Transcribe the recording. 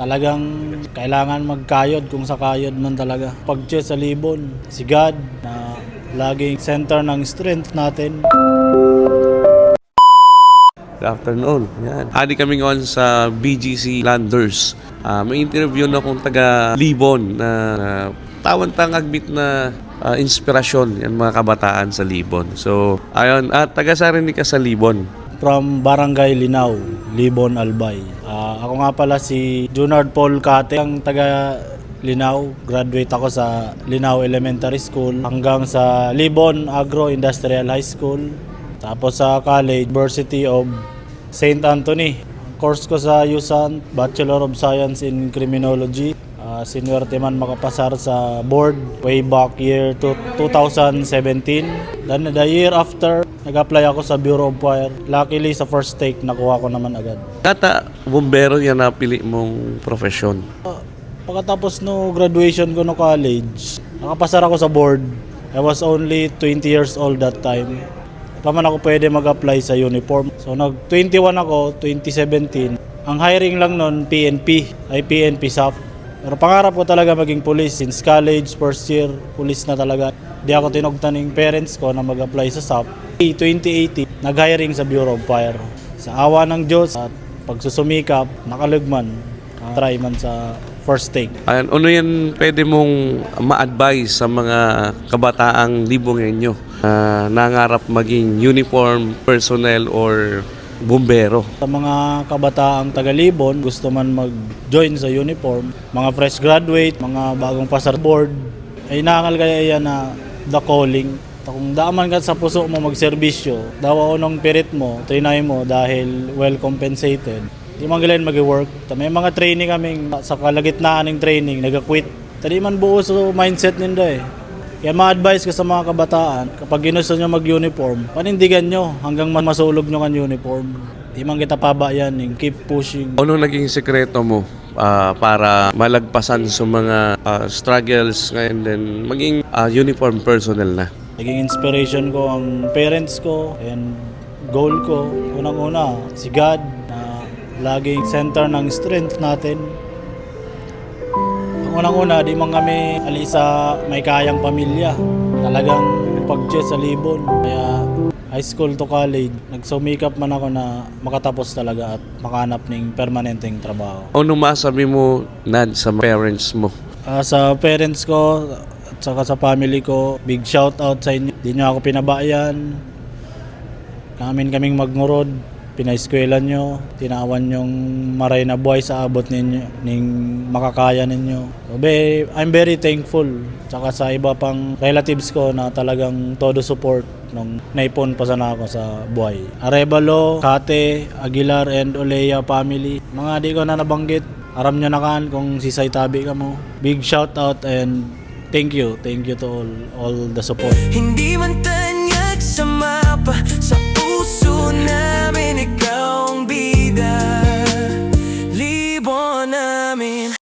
Talagang kailangan magkayod kung sa kayod man talaga. Pag-chess sa Libon, si God na laging center ng strength natin. Good afternoon. Yan. Adi kami ngayon sa BGC Landers. May interview na akong taga Libon na tawang agbit na inspirasyon yan mga kabataan sa Libon. So, ayun, taga saan ka sa Libon? From Barangay Linao, Libon, Albay. Ako nga pala si Junard Paul Cate, ang taga Linao. Graduate ako sa Linao Elementary School hanggang sa Libon Agro-Industrial High School. Tapos sa college, University of St. Anthony. Course ko sa USAN, Bachelor of Science in Criminology. Sinuwerte man makapasar sa board way back year 2017. Then the year after, nag-apply ako sa Bureau of Fire. Luckily, sa first take, nakuha ko naman agad. Kata, bumbero yan napili mong profesyon. Pagkatapos no graduation ko no college, nakapasar ako sa board. I was only 20 years old that time. Pa man ako pwede mag-apply sa uniform. So nag-21 ako, 2017. Ang hiring lang nun, PNP, ay PNP SAF. Pero pangarap ko talaga maging police. Since college, first year, police na talaga. Di ako tinugtan ng parents ko na mag-apply sa SAP. 2018, nag-hiring sa Bureau of Fire. Sa awa ng Diyos at pagsusumikap, nakalugman. Try man sa first take. Ayan, ano yan pwede mong ma-advise sa mga kabataang libongenyo na nangarap maging uniform personnel or bumbero? Sa mga kabataang taga-Libon, gusto man mag-join sa uniform, mga fresh graduate, mga bagong pasar board, ay nakakal kaya yan na the calling. Kung daaman ka sa puso mo magserbisyo, daw unong pirit mo, trinay mo dahil well compensated. Di man galing mag-work. May mga training kaming sa kalagitnaan ng training, nag-quit. Tadi man buo sa mindset ninda eh. Kaya ma-advise ko sa mga kabataan, kapag ginusto nyo mag-uniform, panindigan nyo hanggang masulog nyo ang uniform. Di man kita paba yan, keep pushing. Ano naging sekreto mo para malagpasan sa mga struggles ngayon din maging uniform personnel na? Naging inspiration ko ang parents ko and goal ko. Unang-una, si God na laging center ng strength natin. Unang-una, di man kami alisa may kayang pamilya. Talagang pag-chess sa Libon. Kaya high school to college, nagsumikap man ako na makatapos talaga at makahanap ng permanenteng trabaho. Ano masabi mo, Nad, sa parents mo? Sa parents ko at saka sa family ko, big shout out sa inyo. Di nyo ako pinabayaan. Kaming magngurod. Pinaeskwela nyo, tinawan yung maray na buhay sa abot ninyo, ning makakaya ninyo. So, I'm very thankful. Tsaka sa iba pang relatives ko na talagang todo support nung naipon pa sana ako sa buhay. Arevalo, Cate, Aguilar and Olea family. Mga di ko na nabanggit, aram nyo na kan kung sisay tabi ka mo. Big shout out and thank you to all the support. Hindi man tayo